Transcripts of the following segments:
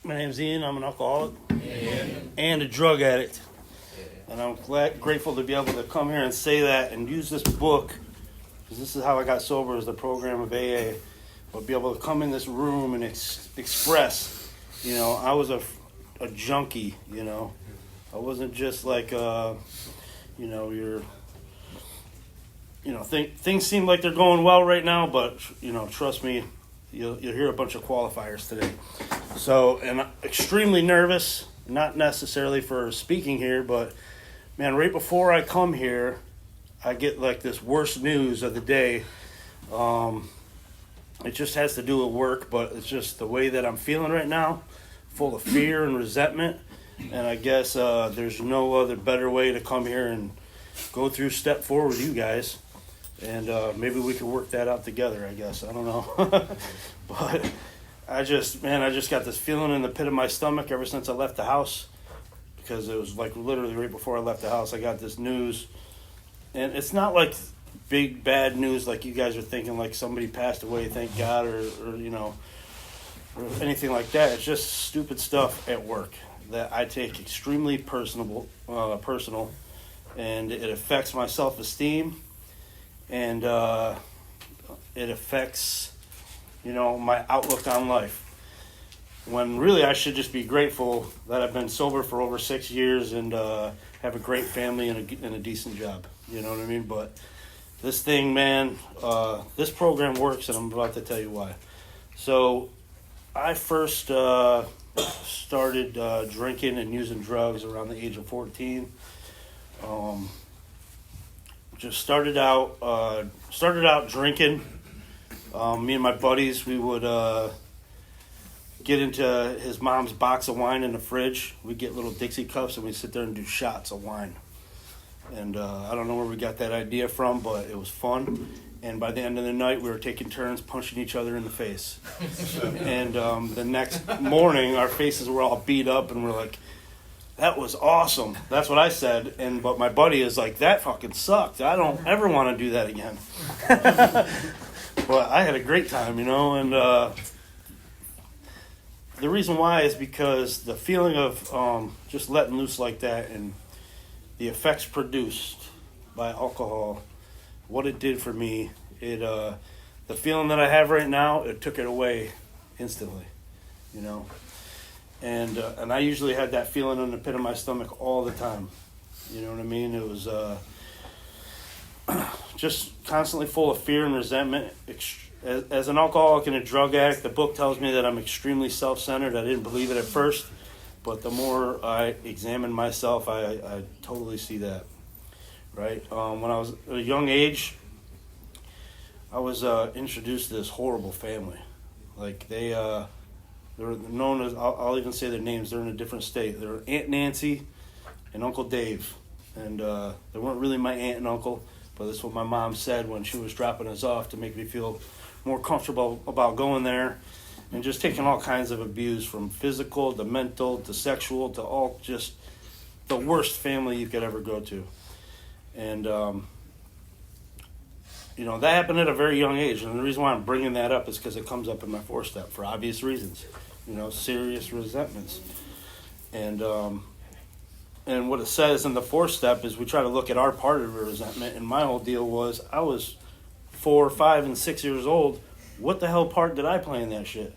My name's Ian. I'm an alcoholic and a drug addict. And I'm grateful to be able to come here and say that and use this book, because this is how I got sober, is the program of AA. But be able to come in this room and express, I was a junkie, I wasn't just like, things seem like they're going well right now, but, trust me, you'll hear a bunch of qualifiers today. So, and I'm extremely nervous, not necessarily for speaking here, but, man, right before I come here, I get like this worst news of the day. It just has to do with work, but it's just the way that I'm feeling right now, full of fear and resentment. And I guess there's no other better way to come here and go through step 4 with you guys. And maybe we could work that out together, I guess. I don't know. But I just got this feeling in the pit of my stomach ever since I left the house. Because it was like literally right before I left the house, I got this news. And it's not like big bad news like you guys are thinking, like somebody passed away, thank God, or anything like that. It's just stupid stuff at work that I take extremely personal, and it affects my self-esteem, and it affects, my outlook on life. When really I should just be grateful that I've been sober for over 6 years and have a great family and a decent job. You know what I mean? But this thing, man, this program works, and I'm about to tell you why. So I first started drinking and using drugs around the age of 14. Just started out drinking. Me and my buddies, we would get into his mom's box of wine in the fridge. We'd get little Dixie cups and we'd sit there and do shots of wine. And I don't know where we got that idea from, but it was fun. And by the end of the night, we were taking turns punching each other in the face. And the next morning, our faces were all beat up, and we're like, that was awesome. That's what I said. But my buddy is like, that fucking sucked. I don't ever want to do that again. But I had a great time, and the reason why is because the feeling of just letting loose like that and the effects produced by alcohol, what it did for me, the feeling that I have right now, it took it away instantly, And I usually had that feeling in the pit of my stomach all the time. You know what I mean? It was just constantly full of fear and resentment. As an alcoholic and a drug addict, the book tells me that I'm extremely self-centered. I didn't believe it at first, but the more I examine myself, I totally see that. Right? When I was at a young age, I was introduced to this horrible family. Like they're known as, I'll even say their names, they're in a different state. They're Aunt Nancy and Uncle Dave. And they weren't really my aunt and uncle, but that's what my mom said when she was dropping us off to make me feel more comfortable about going there, and just taking all kinds of abuse, from physical to mental to sexual to all, just the worst family you could ever go to. And, that happened at a very young age. And the reason why I'm bringing that up is because it comes up in my 4-step for obvious reasons, serious resentments. And what it says in the 4-step is we try to look at our part of the resentment. And my whole deal was, I was 4, 5, and 6 years old. What the hell part did I play in that shit?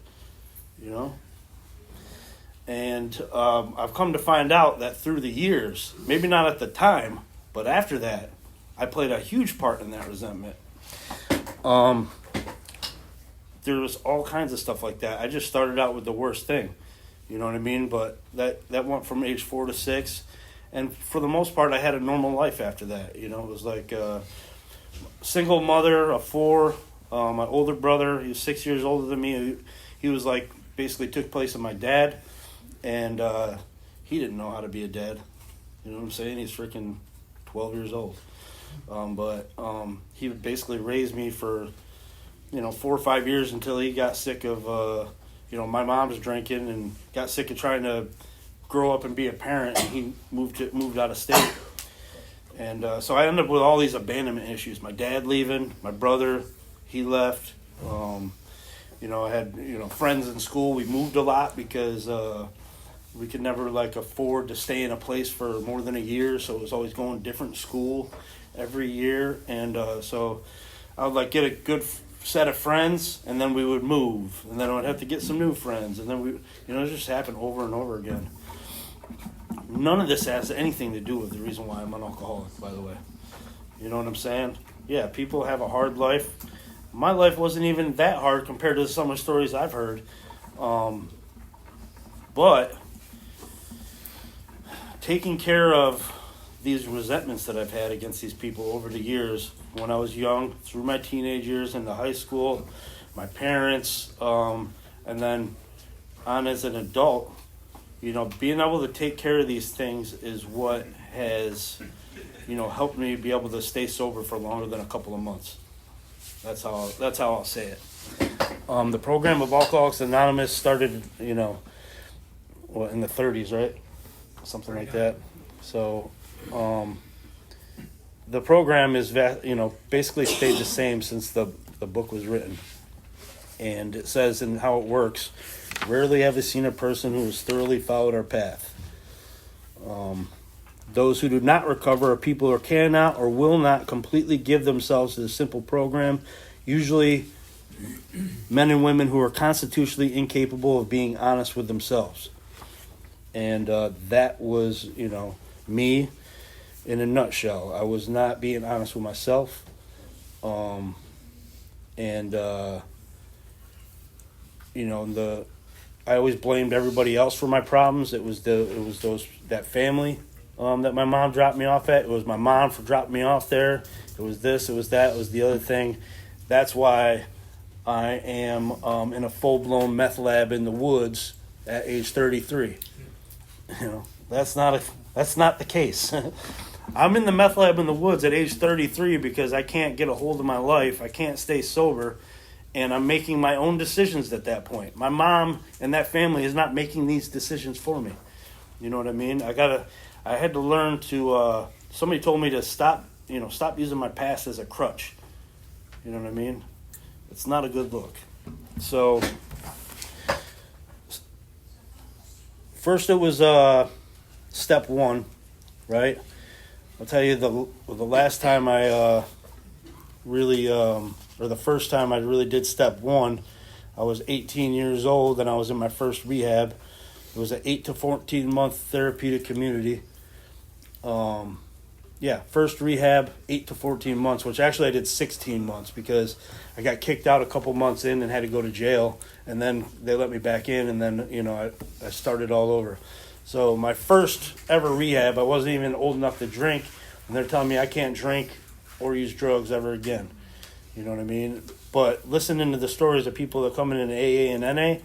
And I've come to find out that through the years, maybe not at the time, but after that, I played a huge part in that resentment. There was all kinds of stuff like that. I just started out with the worst thing, you know what I mean? But that went from age 4 to 6, and for the most part, I had a normal life after that. It was like a single mother of 4. My older brother, he was 6 years older than me. He was like basically took place of my dad, and he didn't know how to be a dad. You know what I'm saying? He's freaking 12 years old. But he basically raised me for 4 or 5 years until he got sick of my mom's drinking and got sick of trying to grow up and be a parent, and he moved out of state. And so I ended up with all these abandonment issues. My dad leaving, my brother, he left. I had, friends in school. We moved a lot because we could never like afford to stay in a place for more than a year. So it was always going to different school every year. And so I would like get a good set of friends, and then we would move, and then I would have to get some new friends, and then it just happened over and over again. None of this has anything to do with the reason why I'm an alcoholic, by the way. You know what I'm saying? Yeah, people have a hard life. My life wasn't even that hard compared to some of the stories I've heard. But taking care of these resentments that I've had against these people over the years, when I was young, through my teenage years into high school, my parents, and then on as an adult, being able to take care of these things is what has, helped me be able to stay sober for longer than a couple of months. That's how I'll say it. The program of Alcoholics Anonymous started, in the 30s, right? Something like that. So, the program is, basically stayed the same since the book was written. And it says in how it works, rarely have I seen a person who has thoroughly followed our path. Those who do not recover are people who cannot or will not completely give themselves to the simple program, usually men and women who are constitutionally incapable of being honest with themselves. And that was, me in a nutshell. I was not being honest with myself. I always blamed everybody else for my problems. It was that family that my mom dropped me off at. It was my mom for dropping me off there. It was this, it was that, it was the other thing. That's why I am in a full-blown meth lab in the woods at age 33. That's not the case. I'm in the meth lab in the woods at age 33 because I can't get a hold of my life. I can't stay sober, and I'm making my own decisions at that point. My mom and that family is not making these decisions for me. You know what I mean? I had to learn to. Somebody told me to stop using my past as a crutch. You know what I mean? It's not a good look. So, first it was step one, right? I'll tell you the last time I the first time I really did step one, I was 18 years old and I was in my first rehab. It was an 8 to 14 month therapeutic community. First rehab, 8 to 14 months, which actually I did 16 months because I got kicked out a couple months in and had to go to jail, and then they let me back in, and then I started all over. So my first ever rehab, I wasn't even old enough to drink, and they're telling me I can't drink or use drugs ever again. You know what I mean? But listening to the stories of people that come in AA and NA,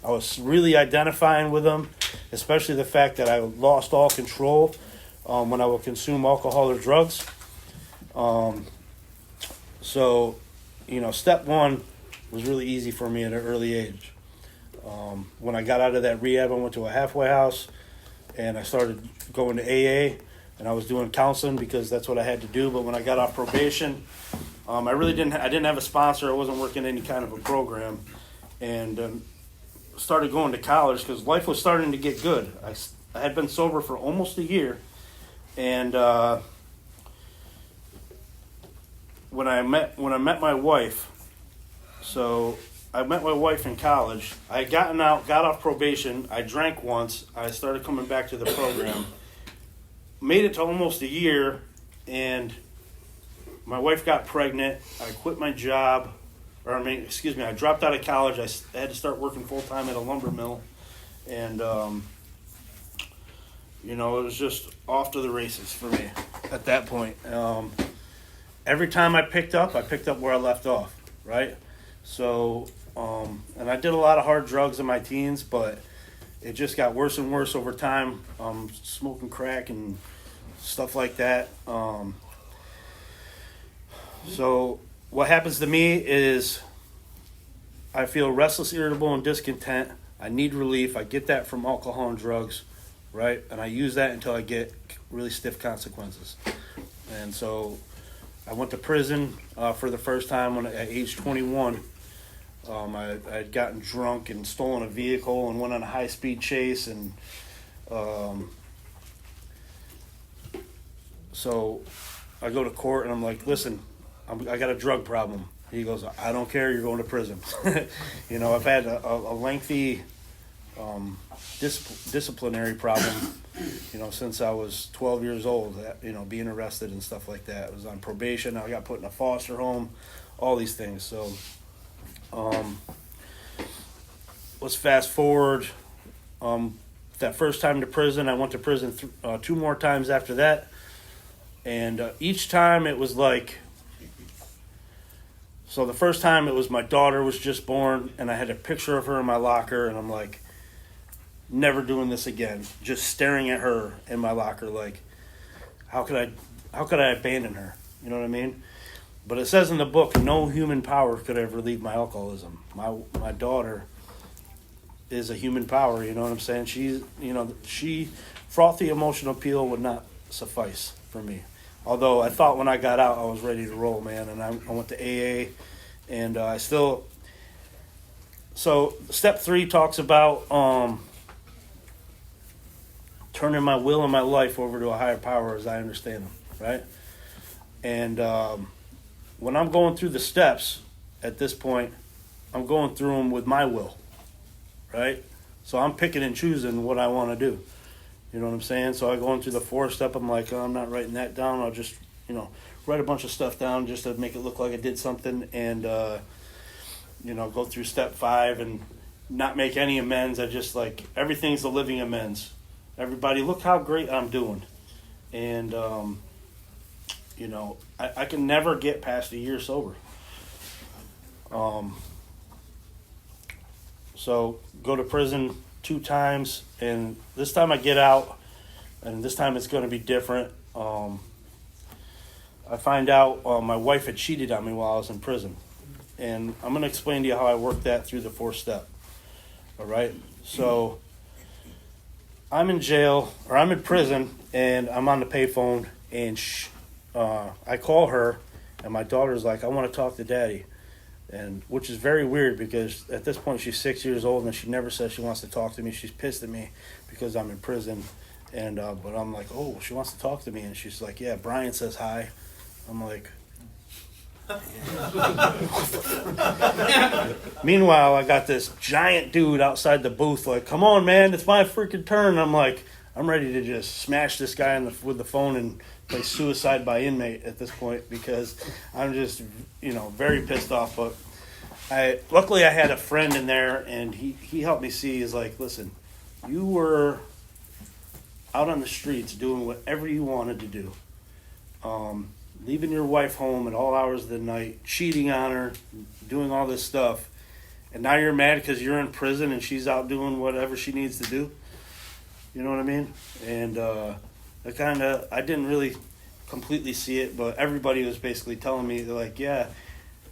I was really identifying with them, especially the fact that I lost all control when I would consume alcohol or drugs. Step one was really easy for me at an early age. When I got out of that rehab, I went to a halfway house, and I started going to AA, and I was doing counseling because that's what I had to do. But when I got off probation, I didn't have a sponsor. I wasn't working any kind of a program, and started going to college because life was starting to get good. I had been sober for almost a year, and when I met my wife, so I met my wife in college. I had got off probation. I drank once. I started coming back to the program. Made it to almost a year, and my wife got pregnant. I quit my job. I dropped out of college. I had to start working full-time at a lumber mill. And, it was just off to the races for me at that point. Every time I picked up where I left off, right? So, and I did a lot of hard drugs in my teens, but it just got worse and worse over time, smoking crack and stuff like that. So what happens to me is I feel restless, irritable, and discontent. I need relief. I get that from alcohol and drugs, right? And I use that until I get really stiff consequences. And so I went to prison for the first time at age 21. I had gotten drunk and stolen a vehicle and went on a high-speed chase, and so I go to court and I'm like, listen, I got a drug problem. He goes, I don't care, you're going to prison. I've had a lengthy disciplinary problem, since I was 12 years old, being arrested and stuff like that. I was on probation, I got put in a foster home, all these things. So let's fast forward. That first time to prison, I went to prison 2 more times after that. And each time it was like, so the first time it was my daughter was just born, and I had a picture of her in my locker, and I'm like, never doing this again. Just staring at her in my locker, like, how could I abandon her? You know what I mean? But it says in the book, no human power could ever relieve my alcoholism. My daughter is a human power. You know what I'm saying? She frothy emotional appeal would not suffice for me. Although I thought when I got out I was ready to roll, man, and I went to AA, and I still. So step 3 talks about turning my will and my life over to a higher power as I understand them, right? And when I'm going through the steps at this point, I'm going through them with my will, right? So I'm picking and choosing what I want to do. You know what I'm saying? So I go into the 4th step, I'm like, oh, I'm not writing that down. I'll just, write a bunch of stuff down just to make it look like I did something, and, go through step 5 and not make any amends. I just, like, everything's a living amends. Everybody, look how great I'm doing. And, I can never get past a year sober. So go to prison 2 times, and this time I get out, and this time it's going to be different. I find out my wife had cheated on me while I was in prison, and I'm going to explain to you how I worked that through the 4th step. All right? So I'm in jail, or I'm in prison, and I'm on the payphone, and I call her, and my daughter's like, I want to talk to Daddy. And which is very weird, because at this point she's 6 years old and she never says she wants to talk to me. She's pissed at me because I'm in prison, and but I'm like, oh, she wants to talk to me, and she's like, yeah, Brian says hi. I'm like, meanwhile I got this giant dude outside the booth like, come on, man, it's my freaking turn. I'm like, I'm ready to just smash this guy with the phone and play suicide by inmate at this point, because I'm just, very pissed off. But luckily I had a friend in there, and he helped me see, is like, listen, you were out on the streets doing whatever you wanted to do, leaving your wife home at all hours of the night, cheating on her, doing all this stuff, and now you're mad because you're in prison and she's out doing whatever she needs to do. You know what I mean? And I didn't really completely see it, but everybody was basically telling me, they're like, yeah,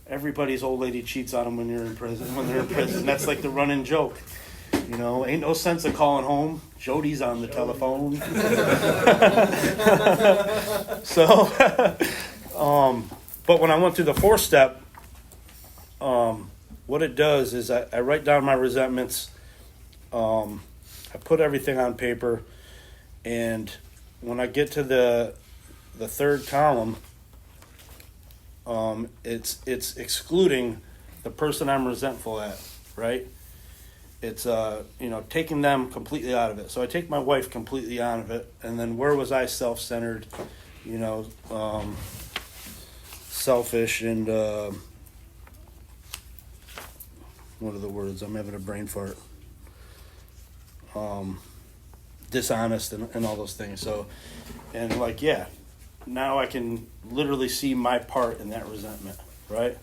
everybody's old lady cheats on them when they're in prison. That's like the running joke. Ain't no sense of calling home. Jody's on the telephone. So, but when I went through the 4th step, what it does is I write down my resentments. I put everything on paper, and when I get to the 3rd column, it's excluding the person I'm resentful at, right? It's taking them completely out of it. So I take my wife completely out of it, and then where was I self-centered, selfish, and what are the words? I'm having a brain fart. Dishonest and all those things. So, and like, yeah, now I can literally see my part in that resentment, right?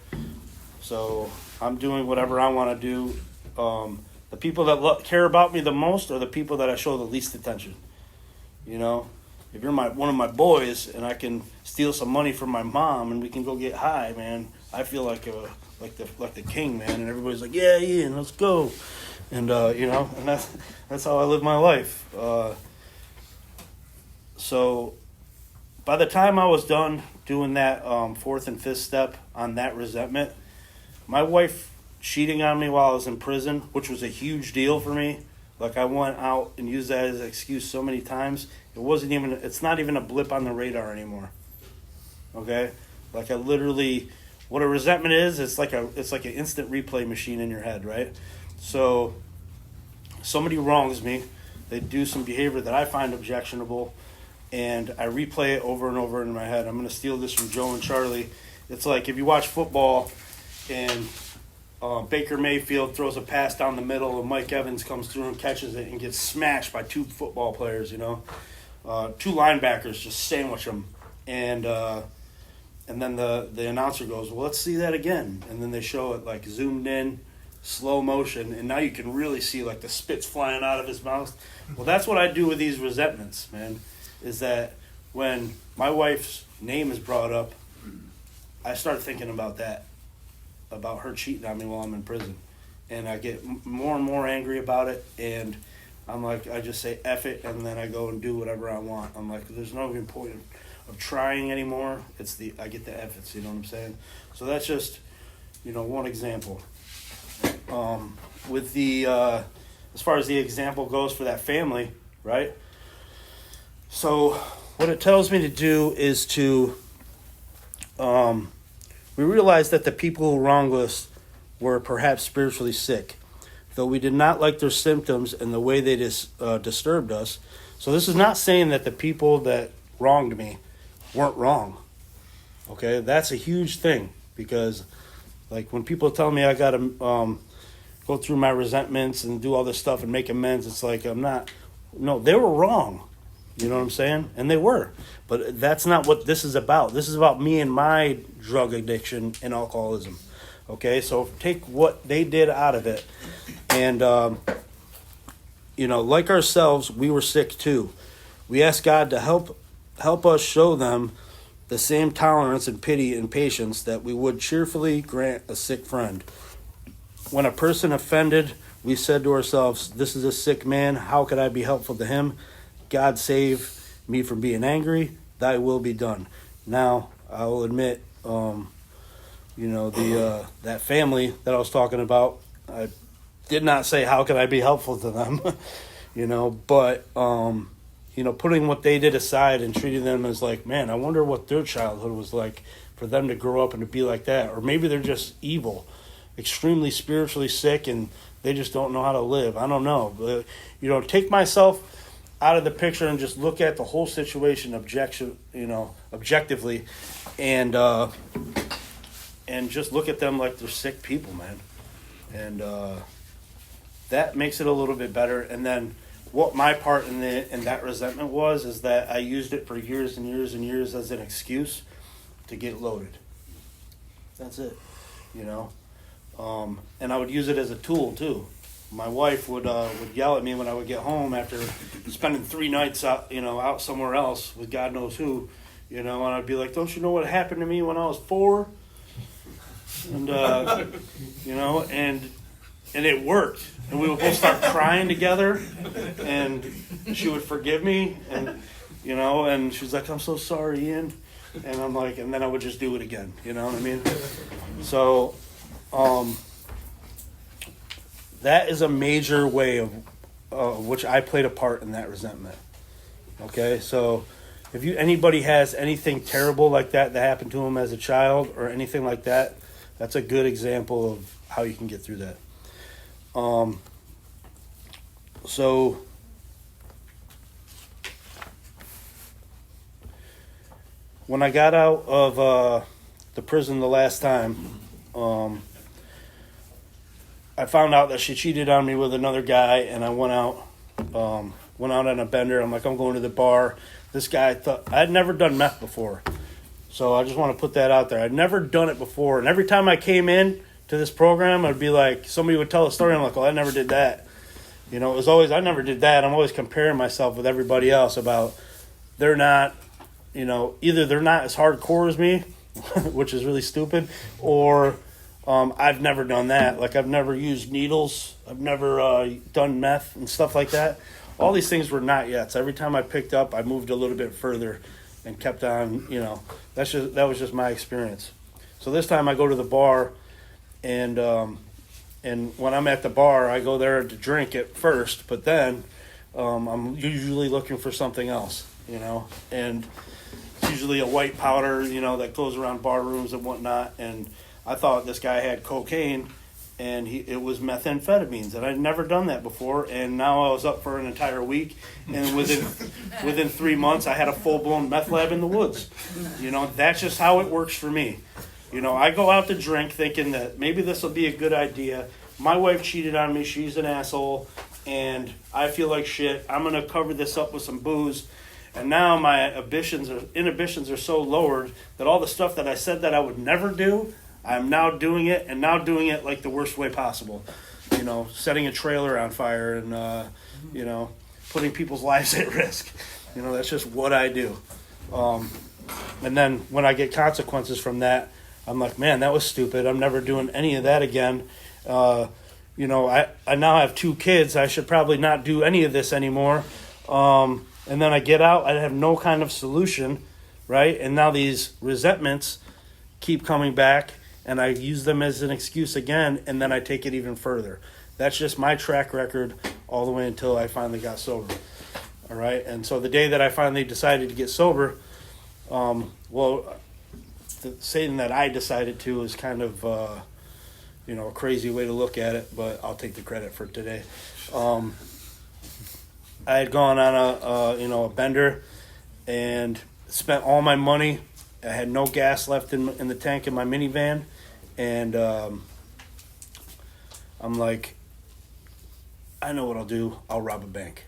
So I'm doing whatever I want to do. The people that care about me the most are the people that I show the least attention. If you're one of my boys and I can steal some money from my mom and we can go get high, man, I feel like the king, man. And everybody's like, yeah, Ian, let's go. And and that's how I live my life. So by the time I was done doing that 4th and 5th step on that resentment, my wife cheating on me while I was in prison, which was a huge deal for me. Like, I went out and used that as an excuse so many times. It's not even a blip on the radar anymore. Okay? Like, I literally, what a resentment is, it's like an instant replay machine in your head, right? So, somebody wrongs me, they do some behavior that I find objectionable, and I replay it over and over in my head. I'm going to steal this from Joe and Charlie. It's like if you watch football and Baker Mayfield throws a pass down the middle and Mike Evans comes through and catches it and gets smashed by two football players, two linebackers just sandwich him. And then the announcer goes, well, let's see that again. And then they show it like zoomed in, slow motion, and now you can really see like the spit's flying out of his mouth. Well, that's what I do with these resentments, man, is that when my wife's name is brought up, I start thinking about that, about her cheating on me while I'm in prison. And I get more and more angry about it, and I'm like, I just say F it, and then I go and do whatever I want. I'm like, there's no even point of trying anymore. I get the F it, you know what I'm saying? So that's just, one example. With the, as far as the example goes for that family, right? So what it tells me to do is to, we realized that the people who wronged us were perhaps spiritually sick, though we did not like their symptoms and the way they disturbed us. So this is not saying that the people that wronged me weren't wrong. Okay, that's a huge thing, because like when people tell me I got to go through my resentments and do all this stuff and make amends, it's like no, they were wrong. You know what I'm saying? And they were. But that's not what this is about. This is about me and my drug addiction and alcoholism. Okay? So take what they did out of it. And, like ourselves, we were sick too. We asked God to help us show them the same tolerance and pity and patience that we would cheerfully grant a sick friend. When a person offended, we said to ourselves, this is a sick man. How could I be helpful to him? God save me from being angry. Thy will be done. Now, I will admit, that family that I was talking about, I did not say how could I be helpful to them, but putting what they did aside and treating them as like, man, I wonder what their childhood was like for them to grow up and to be like that. Or maybe they're just evil, extremely spiritually sick, and they just don't know how to live. I don't know. But, take myself out of the picture and just look at the whole situation objectively, and just look at them like they're sick people, man. And that makes it a little bit better. And then what my part in that resentment was is that I used it for years and years and years as an excuse to get loaded. That's it, and I would use it as a tool too. My wife would yell at me when I would get home after spending 3 nights out somewhere else with God knows who, and I'd be like, don't you know what happened to me when I was 4? And, and it worked. And we would both start crying together, and she would forgive me, and, and she was like, I'm so sorry, Ian. And I'm like, and then I would just do it again, you know what I mean? So, that is a major way of which I played a part in that resentment. Okay, so if anybody has anything terrible like that happened to them as a child or anything like that, that's a good example of how you can get through that. So when I got out of the prison the last time, I found out that she cheated on me with another guy, and I went out on a bender. I'm like, I'm going to the bar. This guy I'd never done meth before, so I just want to put that out there. I'd never done it before, and every time I came in to this program, I'd be like, somebody would tell a story, and I'm like, oh, I never did that. It was always, I never did that. I'm always comparing myself with everybody else about they're not, either they're not as hardcore as me, which is really stupid, or I've never done that. Like, I've never used needles. I've never done meth and stuff like that. All these things were not yet. So every time I picked up, I moved a little bit further and kept on, that was just my experience. So this time I go to the bar, and And when I'm at the bar, I go there to drink at first, but then I'm usually looking for something else, and it's usually a white powder, that goes around bar rooms and whatnot. And I thought this guy had cocaine, and it was methamphetamines, and I'd never done that before. And now I was up for an entire week, and within 3 months, I had a full-blown meth lab in the woods. That's just how it works for me. I go out to drink thinking that maybe this will be a good idea. My wife cheated on me. She's an asshole, and I feel like shit. I'm going to cover this up with some booze. And now my inhibitions are so lowered that all the stuff that I said that I would never do, I'm now doing it, and now doing it like the worst way possible. Setting a trailer on fire and, putting people's lives at risk. That's just what I do. And then when I get consequences from that, I'm like, man, that was stupid. I'm never doing any of that again. I now have 2 kids. I should probably not do any of this anymore. And then I get out. I have no kind of solution, right? And now these resentments keep coming back, and I use them as an excuse again, and then I take it even further. That's just my track record all the way until I finally got sober. All right? And so the day that I finally decided to get sober, saying that I decided to is kind of, a crazy way to look at it, but I'll take the credit for today. I had gone on a bender and spent all my money. I had no gas left in the tank in my minivan, and I'm like, I know what I'll do. I'll rob a bank,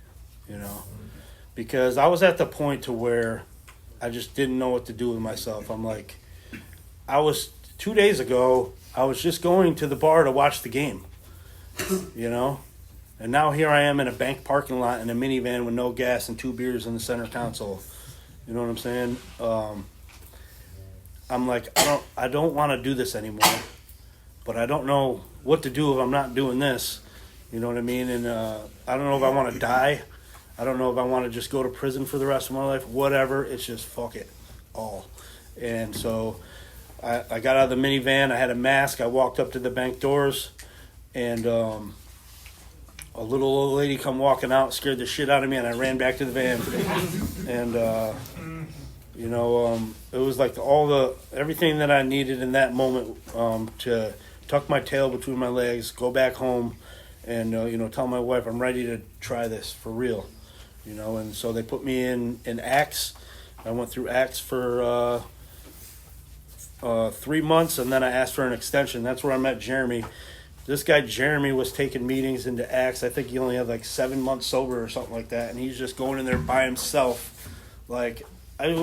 because I was at the point to where I just didn't know what to do with myself. I'm like, 2 days ago, I was just going to the bar to watch the game, and now here I am in a bank parking lot in a minivan with no gas and 2 beers in the center console. You know what I'm saying? I'm like, I don't want to do this anymore, but I don't know what to do if I'm not doing this. You know what I mean? And I don't know if I want to die. I don't know if I want to just go to prison for the rest of my life. Whatever. It's just fuck it all. And so I got out of the minivan. I had a mask. I walked up to the bank doors, and a little old lady come walking out, scared the shit out of me, and I ran back to the van. And it was like everything that I needed in that moment to tuck my tail between my legs, go back home, and tell my wife I'm ready to try this for real. And so they put me in ACTS. I went through ACTS for 3 months, and then I asked for an extension. That's where I met Jeremy. This guy Jeremy was taking meetings into ACTS. I think he only had like 7 months sober or something like that, and he's just going in there by himself. Like, I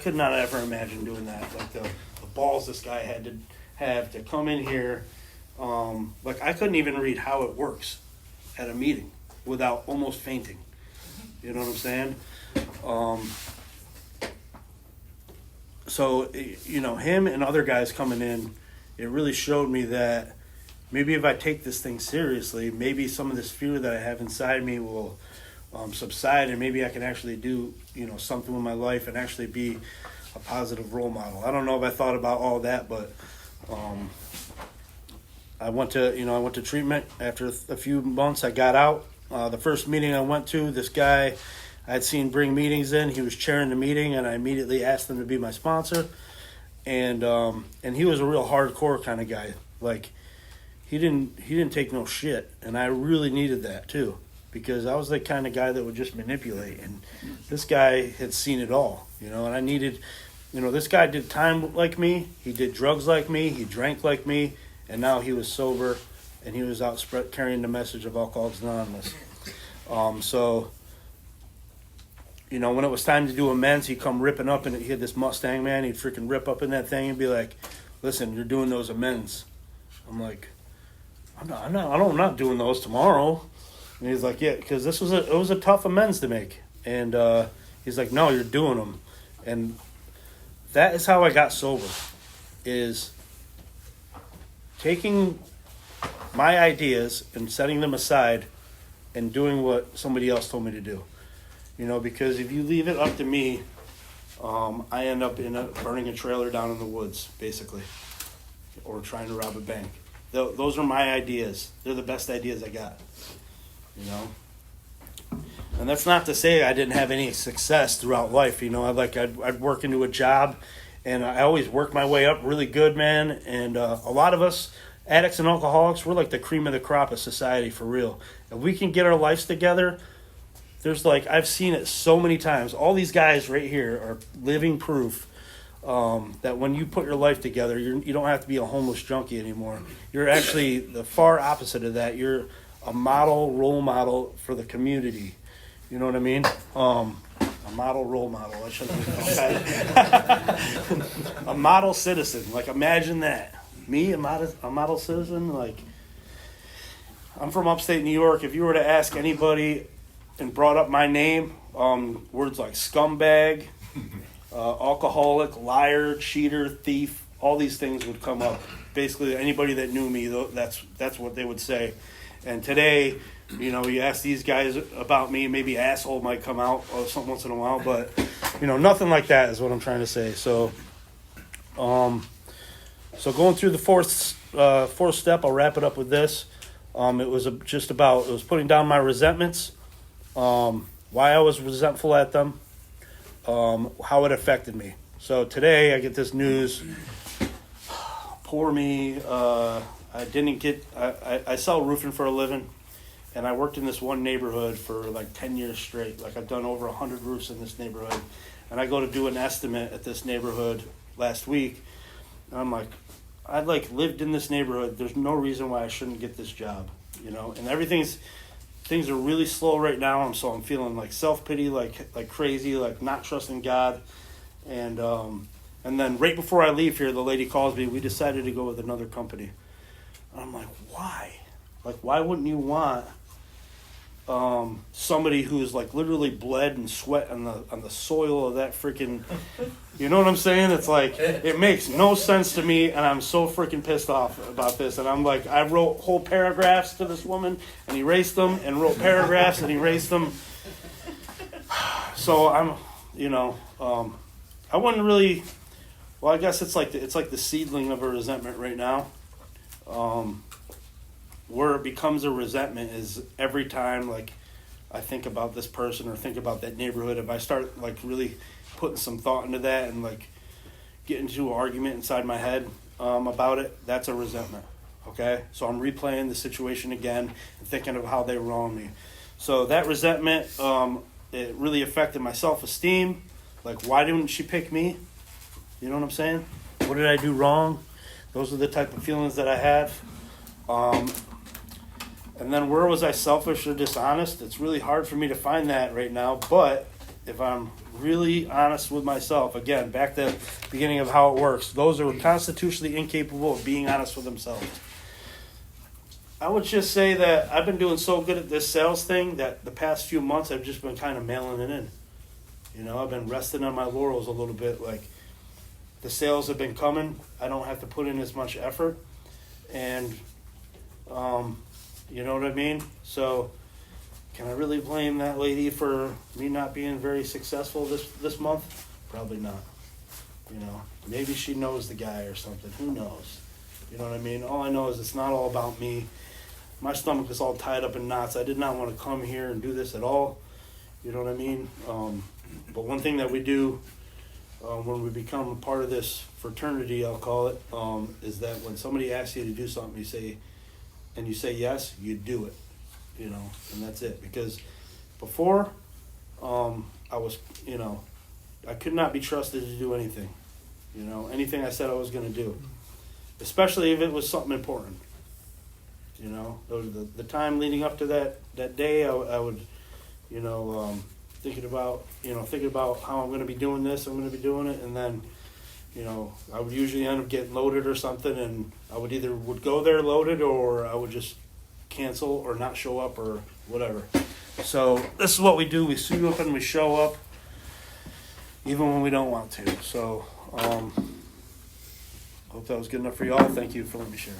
could not ever imagine doing that. Like the balls this guy had to have to come in here. Like, I couldn't even read how it works at a meeting without almost fainting. You know what I'm saying? So, him and other guys coming in, it really showed me that maybe if I take this thing seriously, maybe some of this fear that I have inside me will subside, and maybe I can actually do, something with my life and actually be a positive role model. I don't know if I thought about all that, but I went to treatment. After a few months, I got out. The first meeting I went to, this guy I had seen bring meetings in. He was chairing the meeting, and I immediately asked him to be my sponsor. And he was a real hardcore kind of guy. Like, he didn't take no shit, and I really needed that too, because I was the kind of guy that would just manipulate, and this guy had seen it all, and I needed, this guy did time like me, he did drugs like me, he drank like me, and now he was sober, and he was out carrying the message of Alcoholics Anonymous. So, when it was time to do amends, he'd come ripping up, and he had this Mustang, man, he'd freaking rip up in that thing and be like, listen, you're doing those amends. I'm like, I'm not doing those tomorrow. And he's like, yeah, because it was a tough amends to make. And he's like, no, you're doing them. And that is how I got sober, is taking my ideas and setting them aside and doing what somebody else told me to do. Because if you leave it up to me, I end up burning a trailer down in the woods, basically, or trying to rob a bank. those are my ideas. They're the best ideas I got, you know. And that's not to say I didn't have any success throughout life. You know, I'd work into a job, and I always worked my way up really good, man. And a lot of us addicts and alcoholics, we're like the cream of the crop of society for real. If we can get our lives together, there's like, I've seen it so many times. All these guys right here are living proof that when you put your life together, you don't have to be a homeless junkie anymore. You're actually the far opposite of that. You're a role model for the community. You know what I mean? A model role model. I shouldn't have called that. A model citizen. Like, imagine that. Me, a model citizen. Like, I'm from upstate New York. If you were to ask anybody and brought up my name, words like scumbag, alcoholic, liar, cheater, thief, all these things would come up. Basically, anybody that knew me, that's what they would say. And today, you know, you ask these guys about me, maybe asshole might come out or something once in a while, but, you know, nothing like that is what I'm trying to say. So going through the fourth step, I'll wrap it up with this. It was putting down my resentments, why I was resentful at them, how it affected me. So today I get this news. Poor me. I sell roofing for a living, and I worked in this one neighborhood for like 10 years straight. Like, I've done over 100 roofs in this neighborhood, and I go to do an estimate at this neighborhood last week, and I'm like, I lived in this neighborhood. There's no reason why I shouldn't get this job, you know. And things are really slow right now, so I'm feeling like self-pity, like crazy, like not trusting God. And then right before I leave here, the lady calls me. We decided to go with another company. And I'm like, why? Like, why wouldn't you want somebody who's like literally bled and sweat on the soil of that freaking, you know what I'm saying? It's like, it makes no sense to me, and I'm so freaking pissed off about this. And I'm like, I wrote whole paragraphs to this woman and erased them, and wrote paragraphs and erased them. So I'm, you know, I wouldn't really. Well, I guess it's like the seedling of a resentment right now. Where it becomes a resentment is every time, like, I think about this person or think about that neighborhood. If I start like really putting some thought into that and like get into an argument inside my head about it, that's a resentment. Okay, so I'm replaying the situation again and thinking of how they wronged me. So that resentment, it really affected my self-esteem. Like, why didn't she pick me? You know what I'm saying? What did I do wrong? Those are the type of feelings that I have. And then where was I selfish or dishonest? It's really hard for me to find that right now. But if I'm really honest with myself, again, back to the beginning of how it works, those are constitutionally incapable of being honest with themselves. I would just say that I've been doing so good at this sales thing that the past few months I've just been kind of mailing it in. You know, I've been resting on my laurels a little bit. Like, the sales have been coming. I don't have to put in as much effort. And, you know what I mean? So, can I really blame that lady for me not being very successful this month? Probably not. You know, maybe she knows the guy or something. Who knows? You know what I mean? All I know is it's not all about me. My stomach is all tied up in knots. I did not want to come here and do this at all. You know what I mean? But one thing that we do when we become a part of this fraternity, I'll call it, is that when somebody asks you to do something, you say yes, you do it, you know, and that's it. Because before, I was, you know, I could not be trusted to do anything, you know, anything I said I was going to do, especially if it was something important, you know. The time leading up to that day, I would, you know, thinking about how I'm going to be doing this, I'm going to be doing it, and then, you know, I would usually end up getting loaded or something, and I would either go there loaded, or I would just cancel or not show up or whatever. So this is what we do. We suit up and we show up, even when we don't want to. So hope that was good enough for y'all. Thank you for letting me share.